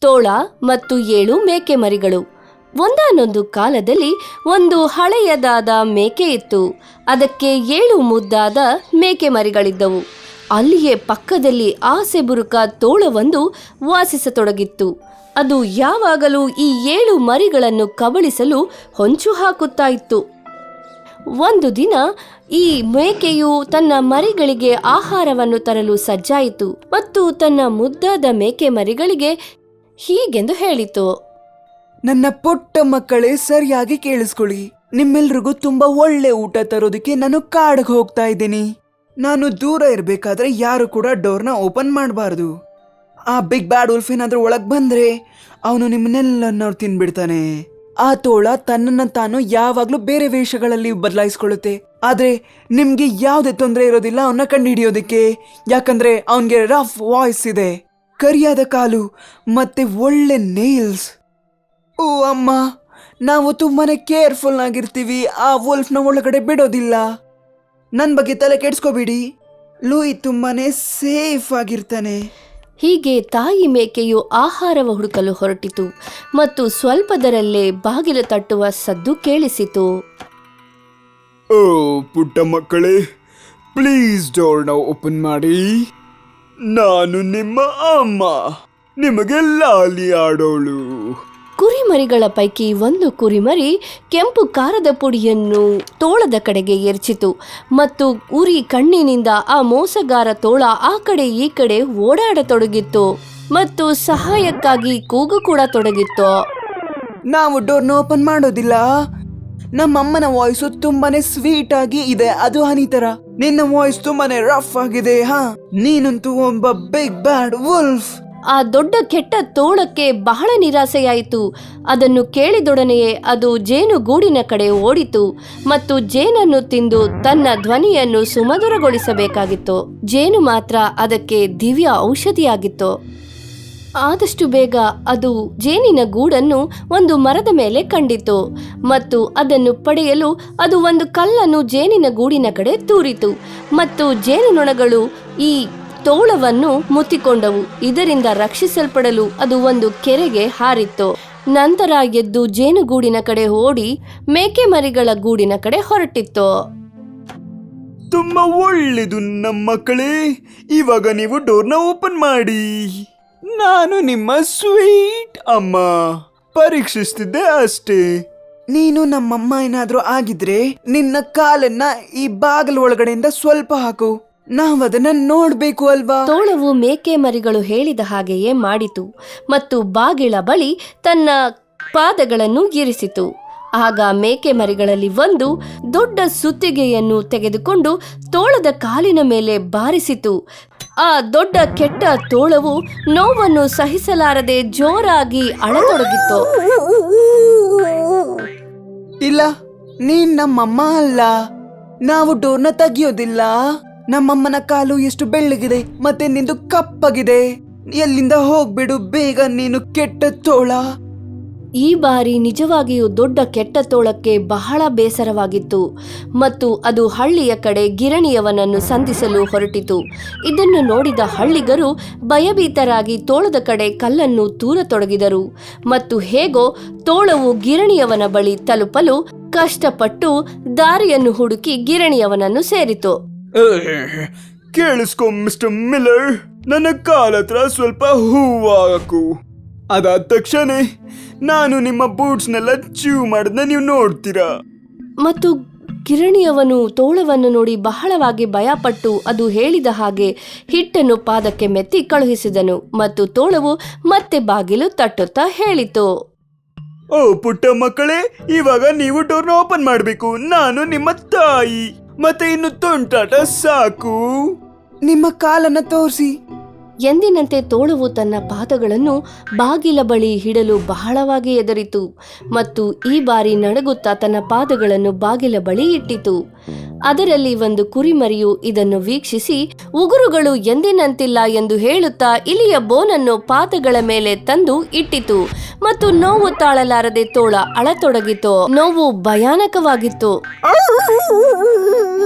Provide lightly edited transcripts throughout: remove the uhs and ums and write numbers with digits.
ತೋಳ ಮತ್ತು 7 ಮೇಕೆ ಮರಿಗಳು. ಒಂದಾನೊಂದು ಕಾಲದಲ್ಲಿ ಒಂದು ಹಳೆಯದಾದ ಮೇಕೆ ಇತ್ತು. ಅದಕ್ಕೆ 7 ಮುದ್ದಾದ ಮೇಕೆ ಮರಿಗಳಿದ್ದವು. ಅಲ್ಲಿಯೇ ಪಕ್ಕದಲ್ಲಿ ಆಸೆ ಬುರುಕ ತೋಳವೊಂದು ವಾಸಿಸತೊಡಗಿತ್ತು. ಅದು ಯಾವಾಗಲೂ ಈ 7 ಮರಿಗಳನ್ನು ಕಬಳಿಸಲು ಹೊಂಚು ಹಾಕುತ್ತಾ ಇತ್ತು. ಒಂದು ದಿನ ಈ ಮೇಕೆಯು ತನ್ನ ಮರಿಗಳಿಗೆ ಆಹಾರವನ್ನು ತರಲು ಸಜ್ಜಾಯಿತು ಮತ್ತು ತನ್ನ ಮುದ್ದಾದ ಮೇಕೆ ಮರಿಗಳಿಗೆ ಹೀಗೆಂದು ಹೇಳಿತು. ನನ್ನ ಪುಟ್ಟ ಮಕ್ಕಳೇ, ಸರಿಯಾಗಿ ಕೇಳಿಸ್ಕೊಳ್ಳಿ. ನಿಮ್ಮೆಲ್ರಿಗೂ ತುಂಬಾ ಒಳ್ಳೆ ಊಟ ತರೋದಕ್ಕೆ ನಾನು ಕಾಡಿಗೆ ಹೋಗ್ತಾ ಇದ್ದೀನಿ. ನಾನು ದೂರ ಇರ್ಬೇಕಾದ್ರೆ ಯಾರು ಕೂಡ ಡೋರ್ನ ಓಪನ್ ಮಾಡಬಾರ್ದು. ಆ ಬಿಗ್ ಬ್ಯಾಡ್ ಉಲ್ಫ್ ಏನಾದ್ರೂ ಒಳಗ್ ಬಂದ್ರೆ ಅವನು ನಿಮ್ಮನ್ನೆಲ್ಲ ತಿನ್ಬಿಡ್ತಾನೆ. ಆ ತೋಳ ತನ್ನನ್ನ ತಾನು ಯಾವಾಗ್ಲೂ ಬೇರೆ ವೇಷಗಳಲ್ಲಿ ಬದಲಾಯಿಸ್ಕೊಳ್ಳುತ್ತೆ. ಆದ್ರೆ ನಿಮ್ಗೆ ಯಾವುದೇ ತೊಂದರೆ ಇರೋದಿಲ್ಲ ಅವನ್ನ ಕಂಡು ಹಿಡಿಯೋದಕ್ಕೆ. ಯಾಕಂದ್ರೆ ಅವನ್ಗೆ ರಫ್ ವಾಯ್ಸ್ ಇದೆ, ಕರಿಯಾದ ಕಾಲು ಮತ್ತೆ ಒಳ್ಳೆ ನೇಲ್ಸ್. ಓ ಅಮ್ಮ, ನಾವು ತುಂಬಾನೇ ಕೇರ್ಫುಲ್ ಆಗಿರ್ತೀವಿ. ಆ ವೋಲ್ಫ್ನ ಒಳಗಡೆ ಬಿಡೋದಿಲ್ಲ. ನನ್ನ ಬಗ್ಗೆ ತಲೆ ಕೆಡ್ಸ್ಕೋಬೇಡಿ. ಲೂಯಿ ತುಂಬಾನೇ ಸೇಫ್ ಆಗಿರ್ತಾನೆ. ಹೀಗೆ ತಾಯಿ ಮೇಕೆಯು ಆಹಾರವ ಹುಡುಕಲು ಹೊರಟಿತು ಮತ್ತು ಸ್ವಲ್ಪದರಲ್ಲೇ ಬಾಗಿಲು ತಟ್ಟುವ ಸದ್ದು ಕೇಳಿಸಿತು. ಓ ಪುಟ್ಟ ಮಕ್ಕಳೇ, ಪ್ಲೀಸ್ ಡೋರ್ನ ಓಪನ್ ಮಾಡಿ. ನಾನು ನಿಮ್ಮ ಅಮ್ಮ, ನಿಮಗೆ ಲಾಲಿ ಆಡೋಳು. ಕುರಿಮರಿಗಳ ಪೈಕಿ ಒಂದು ಕುರಿಮರಿ ಕೆಂಪು ಖಾರದ ಪುಡಿಯನ್ನು ತೋಳದ ಕಡೆಗೆ ಎರಚಿತು ಮತ್ತು ಉರಿ ಕಣ್ಣಿನಿಂದ ಆ ಮೋಸಗಾರ ತೋಳ ಆ ಕಡೆ ಈ ಕಡೆ ಓಡಾಡತೊಡಗಿತ್ತು ಮತ್ತು ಸಹಾಯಕ್ಕಾಗಿ ಕೂಗು ಕೂಡ ತೊಡಗಿತ್ತು. ನಾವು ಡೋರ್ನ ಓಪನ್ ಮಾಡೋದಿಲ್ಲ. ನಮ್ಮಮ್ಮನ ವಾಯ್ಸು ತುಂಬಾನೇ ಸ್ವೀಟ್ ಆಗಿ ಇದೆ, ಅದು ಹನಿ ತರ. ನಿನ್ನ ವಾಯ್ಸ್ ತುಂಬಾನೇ ರಫ್ ಆಗಿದೆ. ನೀನಂತೂ ಒಬ್ಬ ಬಿಗ್ ಬ್ಯಾಡ್ ವುಲ್ಫ್. ಆ ದೊಡ್ಡ ಕೆಟ್ಟ ತೋಳಕ್ಕೆ ಬಹಳ ನಿರಾಸೆಯಾಯಿತು. ಅದನ್ನು ಕೇಳಿದೊಡನೆಯೇ ಅದು ಜೇನುಗೂಡಿನ ಕಡೆ ಓಡಿತು ಮತ್ತು ಜೇನನ್ನು ತಿಂದು ತನ್ನ ಧ್ವನಿಯನ್ನು ಸುಮಧುರಗೊಳಿಸಬೇಕಾಗಿತ್ತು. ಜೇನು ಮಾತ್ರ ಅದಕ್ಕೆ ದಿವ್ಯ ಔಷಧಿಯಾಗಿತ್ತು. ಆದಷ್ಟು ಬೇಗ ಅದು ಜೇನಿನ ಗೂಡನ್ನು ಒಂದು ಮರದ ಮೇಲೆ ಕಂಡಿತು ಮತ್ತು ಅದನ್ನು ಪಡೆಯಲು ಅದು ಒಂದು ಕಲ್ಲನ್ನು ಜೇನಿನ ಗೂಡಿನ ಕಡೆ ತೂರಿತು ಮತ್ತು ಜೇನುನೊಣಗಳು ಈ ತೋಳವನ್ನು ಮುತ್ತಿಕೊಂಡವು. ಇದರಿಂದ ರಕ್ಷಿಸಲ್ಪಡಲು ಅದು ಒಂದು ಕೆರೆಗೆ ಹಾರಿತ್ತು. ನಂತರ ಎದ್ದು ಜೇನುಗೂಡಿನ ಕಡೆ ಓಡಿ ಮೇಕೆ ಮರಿಗಳ ಗೂಡಿನ ಕಡೆ ಹೊರಟಿತ್ತು. ತುಂಬಾ ಒಳ್ಳೇದು ನಮ್ಮ ಮಕ್ಕಳೇ. ಇವಾಗ ನೀವು ಡೋರ್ನ ಓಪನ್ ಮಾಡಿ. ನಾನು ನಿಮ್ಮ ಸ್ವೀಟ್ ಅಮ್ಮ ಪರೀಕ್ಷಿಸ್ತಿದ್ದೆ ಅಷ್ಟೇ. ನೀನು ನಮ್ಮಮ್ಮ ಏನಾದ್ರೂ ಆಗಿದ್ರೆ ನಿನ್ನ ಕಾಲನ್ನ ಈ ಬಾಗಿಲು ಒಳಗಡೆಯಿಂದ ಸ್ವಲ್ಪ ಹಾಕು. ನಾವದನ್ನ ನೋಡ್ಬೇಕು ಅಲ್ವಾ? ತೋಳವು ಮೇಕೆ ಮರಿಗಳು ಹೇಳಿದ ಹಾಗೆಯೇ ಮಾಡಿತು ಮತ್ತು ಬಾಗಿಲ ಬಳಿ ತನ್ನ ಪಾದಗಳನ್ನು ಇರಿಸಿತು. ಆಗ ಮೇಕೆ ಮರಿಗಳಲ್ಲಿ ಒಂದು ದೊಡ್ಡ ಸುತ್ತಿಗೆಯನ್ನು ತೆಗೆದುಕೊಂಡು ತೋಳದ ಕಾಲಿನ ಮೇಲೆ ಬಾರಿಸಿತು. ಆ ದೊಡ್ಡ ಕೆಟ್ಟ ತೋಳವು ನೋವನ್ನು ಸಹಿಸಲಾರದೆ ಜೋರಾಗಿ ಅಳತೊಡಗಿತ್ತು. ಇಲ್ಲ, ನೀನ್ ನಮ್ಮಮ್ಮ ಅಲ್ಲ. ನಾವು ಡೋರ್ನ ತೆಗಿಯೋದಿಲ್ಲ. ನಮ್ಮಮ್ಮನ ಕಾಲು ಎಷ್ಟು ಬೆಳ್ಳಗಿದೆ ಮತ್ತೆ ನಿಂದು ಕಪ್ಪಗಿದೆ. ಎಲ್ಲಿಂದ ಹೋಗ್ಬಿಡು ಬೇಗ, ನೀನು ಕೆಟ್ಟ ತೋಳ. ಈ ಬಾರಿ ನಿಜವಾಗಿಯೂ ದೊಡ್ಡ ಕೆಟ್ಟ ತೋಳಕ್ಕೆ ಬಹಳ ಬೇಸರವಾಗಿತ್ತು ಮತ್ತು ಅದು ಹಳ್ಳಿಯ ಕಡೆ ಗಿರಣಿಯವನನ್ನು ಸಂಧಿಸಲು ಹೊರಟಿತು. ಇದನ್ನು ನೋಡಿದ ಹಳ್ಳಿಗರು ಭಯಭೀತರಾಗಿ ತೋಳದ ಕಡೆ ಕಲ್ಲನ್ನು ತೂರತೊಡಗಿದರು ಮತ್ತು ಹೇಗೋ ತೋಳವು ಗಿರಣಿಯವನ ಬಳಿ ತಲುಪಲು ಕಷ್ಟಪಟ್ಟು ದಾರಿಯನ್ನು ಹುಡುಕಿ ಗಿರಣಿಯವನನ್ನು ಸೇರಿತು. ಕೇಳಿಸ್ಕೊ ಮಿಸ್ಟರ್ ಮಿಲ್ಲರ್, ನನ್ನ ಕಾಲ ಹತ್ರ ಸ್ವಲ್ಪ ಹೂವು ಹಾಕು. ಅದಾದ ತಕ್ಷಣ ನಾನು ನಿಮ್ಮ ಬೂಟ್ಸ್ನೆಲ್ಲ ಚೀವ್ ಮಾಡಿದ್ನ ನೀವು ನೋಡ್ತೀರಾ. ಮತ್ತು ಗಿರಣಿಯವನು ತೋಳವನ್ನು ನೋಡಿ ಬಹಳವಾಗಿ ಭಯಪಟ್ಟು ಅದು ಹೇಳಿದ ಹಾಗೆ ಹಿಟ್ಟನ್ನು ಪಾದಕ್ಕೆ ಮೆತ್ತಿ ಕಳುಹಿಸಿದನು ಮತ್ತು ತೋಳವು ಮತ್ತೆ ಬಾಗಿಲು ತಟ್ಟುತ್ತಾ ಹೇಳಿತು. ಓ ಪುಟ್ಟ ಮಕ್ಕಳೇ, ಇವಾಗ ನೀವು ಡೋರ್ನ ಓಪನ್ ಮಾಡಬೇಕು. ನಾನು ನಿಮ್ಮ ತಾಯಿ. ಮತ್ತೆ ಇನ್ನು ತುಂಟಾಟ ಸಾಕು. ನಿಮ್ಮ ಕಾಲನ್ನ ತೋರಿಸಿ. ಎಂದಿನಂತೆ ತೋಳವು ತನ್ನ ಪಾದಗಳನ್ನು ಬಾಗಿಲ ಬಳಿ ಹಿಡಲು ಬಹಳವಾಗಿ ಹೆದರಿತು ಮತ್ತು ಈ ಬಾರಿ ನಡುಗುತ್ತಾ ತನ್ನ ಪಾದಗಳನ್ನು ಬಾಗಿಲ ಬಳಿ ಇಟ್ಟಿತು. ಅದರಲ್ಲಿ ಒಂದು ಕುರಿಮರಿಯು ಇದನ್ನು ವೀಕ್ಷಿಸಿ ಉಗುರುಗಳು ಎಂದಿನಂತಿಲ್ಲ ಎಂದು ಹೇಳುತ್ತಾ ಇಲಿಯ ಬೋನನ್ನು ಪಾದಗಳ ಮೇಲೆ ತಂದು ಇಟ್ಟಿತು ಮತ್ತು ನೋವು ತಾಳಲಾರದೆ ತೋಳ ಅಳತೊಡಗಿತು. ನೋವು ಭಯಾನಕವಾಗಿತ್ತು.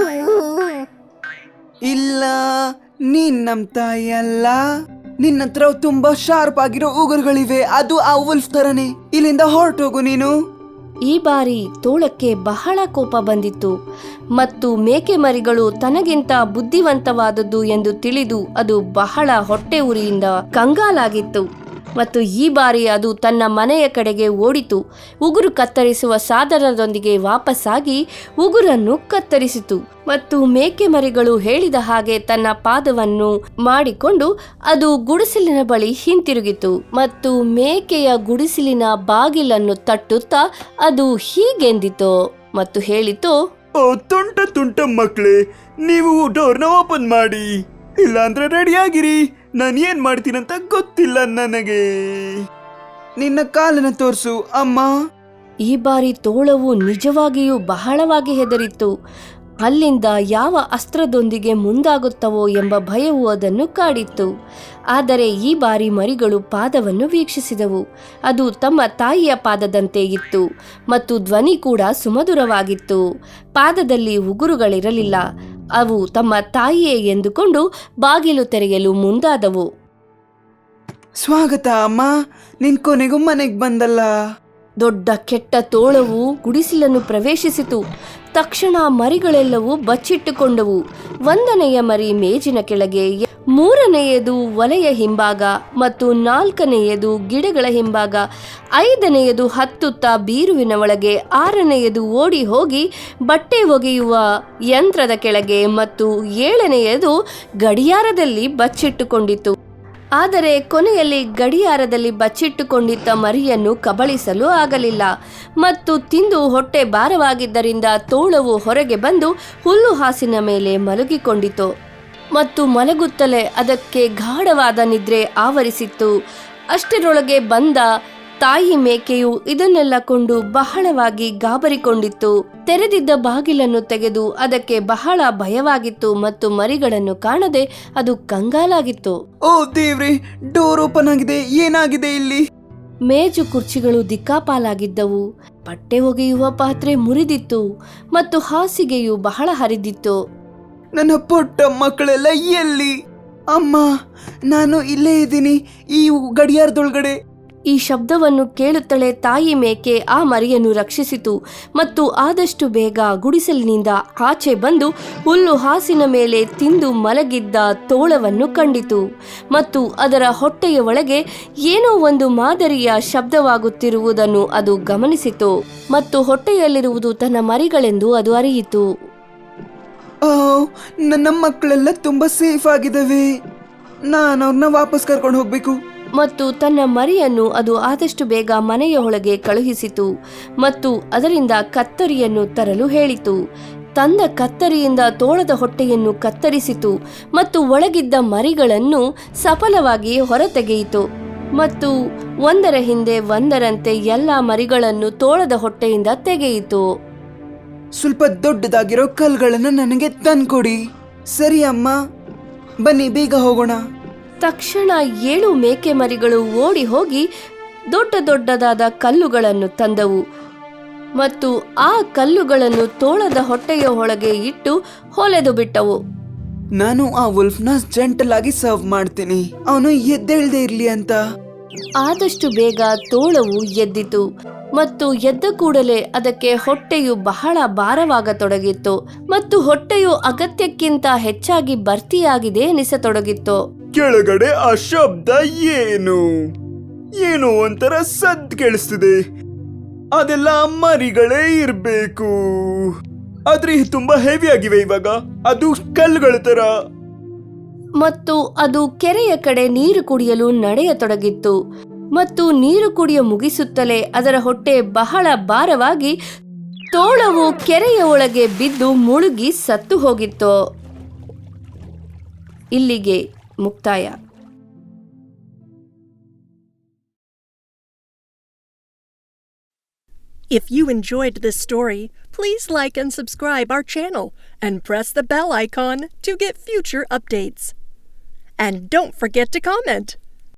ಇಲ್ಲ, ನೀನ್ ನಮ್ ತಾಯಿ ಅಲ್ಲ. ನಿನ್ನತ್ರ ತುಂಬಾ ಶಾರ್ಪ್ ಆಗಿರೋ ಉಗುರುಗಳಿವೆ, ಅದು ಆ ವುಲ್ಫ್ ತರನೇ. ಇಲ್ಲಿಂದ ಹೊರಟೋಗು ನೀನು. ಈ ಬಾರಿ ತೋಳಕ್ಕೆ ಬಹಳ ಕೋಪ ಬಂದಿತ್ತು ಮತ್ತು ಮೇಕೆ ಮರಿಗಳು ತನಗಿಂತ ಬುದ್ಧಿವಂತವಾದದ್ದು ಎಂದು ತಿಳಿದು ಅದು ಬಹಳ ಹೊಟ್ಟೆ ಉರಿಯಿಂದ ಕಂಗಾಲಾಗಿತ್ತು ಮತ್ತು ಈ ಬಾರಿ ಅದು ತನ್ನ ಮನೆಯ ಕಡೆಗೆ ಓಡಿತು. ಉಗುರು ಕತ್ತರಿಸುವ ಸಾಧನದೊಂದಿಗೆ ವಾಪಸ್ಸಾಗಿ ಉಗುರನ್ನು ಕತ್ತರಿಸಿತು ಮತ್ತು ಮೇಕೆ ಮರಿಗಳು ಹೇಳಿದ ಹಾಗೆ ತನ್ನ ಪಾದವನ್ನು ಮಾಡಿಕೊಂಡು ಅದು ಗುಡಿಸಲಿನ ಬಳಿ ಹಿಂತಿರುಗಿತು ಮತ್ತು ಮೇಕೆಯ ಗುಡಿಸಲಿನ ಬಾಗಿಲನ್ನು ತಟ್ಟುತ್ತಾ ಅದು ಹೀಗೆಂದಿತು ಮತ್ತು ಹೇಳಿತು, ಓ ತುಂಟ ಮಕ್ಕಳೇ, ನೀವು ಡೋರ್ನ ಓಪನ್ ಮಾಡಿ, ಇಲ್ಲಾಂದ್ರೆ ರೆಡಿಯಾಗಿರಿ. ನಾನು ಏನ್ ಮಾಡ್ತೀನಂತ ಗೊತ್ತಿಲ್ಲ ನನಗೆ. ನಿನ್ನ ಕಾಲನ್ನ ತೋರ್ಸು ಅಮ್ಮ. ಈ ಬಾರಿ ತೋಳವು ನಿಜವಾಗಿಯೂ ಬಹಳವಾಗಿ ಹೆದರಿತ್ತು. ಅಲ್ಲಿಂದ ಯಾವ ಅಸ್ತ್ರದೊಂದಿಗೆ ಮುಂದಾಗುತ್ತವೋ ಎಂಬ ಭಯವು ಅದನ್ನು ಕಾಡಿತ್ತು. ಆದರೆ ಈ ಬಾರಿ ಮರಿಗಳು ಪಾದವನ್ನು ವೀಕ್ಷಿಸಿದವು. ಅದು ತಮ್ಮ ತಾಯಿಯ ಪಾದದಂತೆ ಇತ್ತು ಮತ್ತು ಧ್ವನಿ ಕೂಡ ಸುಮಧುರವಾಗಿತ್ತು. ಪಾದದಲ್ಲಿ ಉಗುರುಗಳಿರಲಿಲ್ಲ. ಅವು ತಮ್ಮ ತಾಯಿಯೇ ಎಂದುಕೊಂಡು ಬಾಗಿಲು ತೆರೆಯಲು ಮುಂದಾದವು. ಸ್ವಾಗತ ಅಮ್ಮ, ನಿನ್ ಕೊನೆಗೂ ಮನೆಗೆ ಬಂದಲ್ಲ. ದೊಡ್ಡ ಕೆಟ್ಟ ತೋಳವು ಗುಡಿಸಲನ್ನು ಪ್ರವೇಶಿಸಿತು. ತಕ್ಷಣ ಮರಿಗಳೆಲ್ಲವೂ ಬಚ್ಚಿಟ್ಟುಕೊಂಡವು. 1ನೆಯ ಮರಿ ಮೇಜಿನ ಕೆಳಗೆ, 3ನೆಯದು ಒಲೆಯ ಹಿಂಭಾಗ ಮತ್ತು 4ನೆಯದು ಗಿಡಗಳ ಹಿಂಭಾಗ, 5ನೆಯದು ಹತ್ತುತ್ತಾ ಬೀರುವಿನ ಒಳಗೆ, 6ನೆಯದು ಓಡಿ ಹೋಗಿ ಬಟ್ಟೆ ಒಗೆಯುವ ಯಂತ್ರದ ಕೆಳಗೆ ಮತ್ತು 7ನೆಯದು ಗಡಿಯಾರದಲ್ಲಿ ಬಚ್ಚಿಟ್ಟುಕೊಂಡಿತು. ಆದರೆ ಕೊನೆಯಲ್ಲಿ ಗಡಿಯಾರದಲ್ಲಿ ಬಚ್ಚಿಟ್ಟುಕೊಂಡಿದ್ದ ಮರಿಯನ್ನು ಕಬಳಿಸಲು ಆಗಲಿಲ್ಲ ಮತ್ತು ತಿಂದು ಹೊಟ್ಟೆ ಭಾರವಾಗಿದ್ದರಿಂದ ತೋಳವು ಹೊರಗೆ ಬಂದು ಹುಲ್ಲು ಹಾಸಿನ ಮೇಲೆ ಮಲಗಿಕೊಂಡಿತು ಮತ್ತು ಮಲಗುತ್ತಲೇ ಅದಕ್ಕೆ ಗಾಢವಾದ ನಿದ್ರೆ ಆವರಿಸಿತ್ತು. ಅಷ್ಟರೊಳಗೆ ಬಂದ ತಾಯಿ ಮೇಕೆಯು ಇದನ್ನೆಲ್ಲ ಕೊಂಡು ಬಹಳವಾಗಿ ಗಾಬರಿಕೊಂಡಿತ್ತು. ತೆರೆದಿದ್ದ ಬಾಗಿಲನ್ನು ತೆಗೆದು ಅದಕ್ಕೆ ಬಹಳ ಭಯವಾಗಿತ್ತು ಮತ್ತು ಮರಿಗಳನ್ನು ಕಾಣದೆ ಅದು ಕಂಗಾಲಾಗಿತ್ತು. ಓ ದೇವ್ರೆ, ಡೋರ್ ಓಪನ್ ಆಗಿದೆ, ಏನಾಗಿದೆ ಇಲ್ಲಿ? ಮೇಜು ಕುರ್ಚಿಗಳು ದಿಕ್ಕಾಪಾಲಾಗಿದ್ದವು. ಬಟ್ಟೆ ಒಗೆಯುವ ಪಾತ್ರೆ ಮುರಿದಿತ್ತು ಮತ್ತು ಹಾಸಿಗೆಯು ಬಹಳ ಹರಿದಿತ್ತು. ನನ್ನ ಪುಟ್ಟ ಮಕ್ಕಳೆಲ್ಲ ಎಲ್ಲಿ? ಅಮ್ಮ, ನಾನು ಇಲ್ಲೇ ಇದ್ದೀನಿ, ಈ ಗಡಿಯಾರದೊಳಗಡೆ. ಈ ಶಬ್ದವನ್ನು ಕೇಳುತ್ತಲೇ ತಾಯಿ ಮೇಕೆ ಆ ಮರಿಯನ್ನು ರಕ್ಷಿಸಿತು ಮತ್ತು ಆದಷ್ಟು ಬೇಗ ಗುಡಿಸಲಿನಿಂದ ಆಚೆ ಬಂದು ಹುಲ್ಲು ಹಾಸಿನ ಮೇಲೆ ತಿಂದು ಮಲಗಿದ್ದ ತೋಳವನ್ನು ಕಂಡಿತು ಮತ್ತು ಅದರ ಹೊಟ್ಟೆಯ ಒಳಗೆ ಏನೋ ಒಂದು ಮಾದರಿಯ ಶಬ್ದವಾಗುತ್ತಿರುವುದನ್ನು ಅದು ಗಮನಿಸಿತು ಮತ್ತು ಹೊಟ್ಟೆಯಲ್ಲಿರುವುದು ತನ್ನ ಮರಿಗಳೆಂದು ಅದು ಅರಿಯಿತು. ನನ್ನ ಮಕ್ಕಳೆಲ್ಲ ತುಂಬಾ ಸೇಫ್ ಆಗಿದ್ದಾವೆ, ನಾನು ಅವ್ರನ್ನ ವಾಪಸ್ ಕರ್ಕೊಂಡು ಹೋಗ್ಬೇಕು. ಮತ್ತು ತನ್ನ ಮರಿಯನ್ನು ಅದು ಆದಷ್ಟು ಬೇಗ ಮನೆಯ ಒಳಗೆ ಕಳುಹಿಸಿತು ಮತ್ತು ಅದರಿಂದ ಕತ್ತರಿಯನ್ನು ತರಲು ಹೇಳಿತು. ತಂದ ಕತ್ತರಿಯಿಂದ ತೋಳದ ಹೊಟ್ಟೆಯನ್ನು ಕತ್ತರಿಸಿತು ಮತ್ತು ಒಳಗಿದ್ದ ಮರಿಗಳನ್ನು ಸಫಲವಾಗಿ ಹೊರತೆಗೆಯಿತು ಮತ್ತು ಒಂದರ ಹಿಂದೆ ಒಂದರಂತೆ ಎಲ್ಲ ಮರಿಗಳನ್ನು ತೋಳದ ಹೊಟ್ಟೆಯಿಂದ ತೆಗೆಯಿತು. ಸ್ವಲ್ಪ ದೊಡ್ಡದಾಗಿರೋ ಕಲ್ಗಳನ್ನು ನನಗೆ ತಂದ್ಕೊಡಿ. ಸರಿ ಅಮ್ಮ, ಬನ್ನಿ ಬೇಗ ಹೋಗೋಣ. ತಕ್ಷಣ 7 ಮೇಕೆ ಮರಿಗಳು ಓಡಿ ಹೋಗಿ ದೊಡ್ಡದಾದ ಕಲ್ಲುಗಳನ್ನು ತಂದವು ಮತ್ತು ಆ ಕಲ್ಲುಗಳನ್ನು ತೋಳದ ಹೊಟ್ಟೆಯ ಒಳಗೆ ಇಟ್ಟು ಹೊಲೆದು ಬಿಟ್ಟವು. ನಾನು ಆ ವುಲ್ಫ್ನ ಜೆಂಟಲ್ ಆಗಿ ಸರ್ವ್ ಮಾಡ್ತೀನಿ, ಅವನು ಎದ್ದೇಳದೆ ಇರ್ಲಿ ಅಂತ. ಆದಷ್ಟು ಬೇಗ ತೋಳವು ಎದ್ದಿತು ಮತ್ತು ಎದ್ದ ಕೂಡಲೇ ಅದಕ್ಕೆ ಹೊಟ್ಟೆಯು ಬಹಳ ಭಾರವಾಗತೊಡಗಿತ್ತು ಮತ್ತು ಹೊಟ್ಟೆಯು ಅಗತ್ಯಕ್ಕಿಂತ ಹೆಚ್ಚಾಗಿ ಭರ್ತಿಯಾಗಿದೆ ಎನಿಸತೊಡಗಿತ್ತು. ಕೆಳಗಡೆ ಆ ಶಬ್ದ ಏನೋ ಒಂಥರ ಸದ್ ಕೇಳಿಸ್ತಿದೆ. ಅದೆಲ್ಲ ಮರಿಗಳೇ ಇರ್ಬೇಕು, ಆದ್ರೆ ತುಂಬಾ ಹೆವಿ ಆಗಿವೆ ಇವಾಗ, ಅದು ಕಲ್ಲುಗಳ ತರ. ಮತ್ತು ಅದು ಕೆರೆಯ ಕಡೆ ನೀರು ಕುಡಿಯಲು ನಡೆಯತೊಡಗಿತ್ತು ಮತ್ತು ನೀರು ಕುಡಿಯ ಮುಗಿಸುತ್ತಲೇ ಅದರ ಹೊಟ್ಟೆ ಬಹಳ ಭಾರವಾಗಿ ತೋಳವು ಕೆರೆಯ ಒಳಗೆ ಬಿದ್ದು ಮುಳುಗಿ ಸತ್ತು ಹೋಗಿತ್ತು. ಇಲ್ಲಿಗೆ ಮುಕ್ತಾಯ. If you enjoyed this story, please like and subscribe our channel and press the bell icon to get future updates. And don't forget to comment.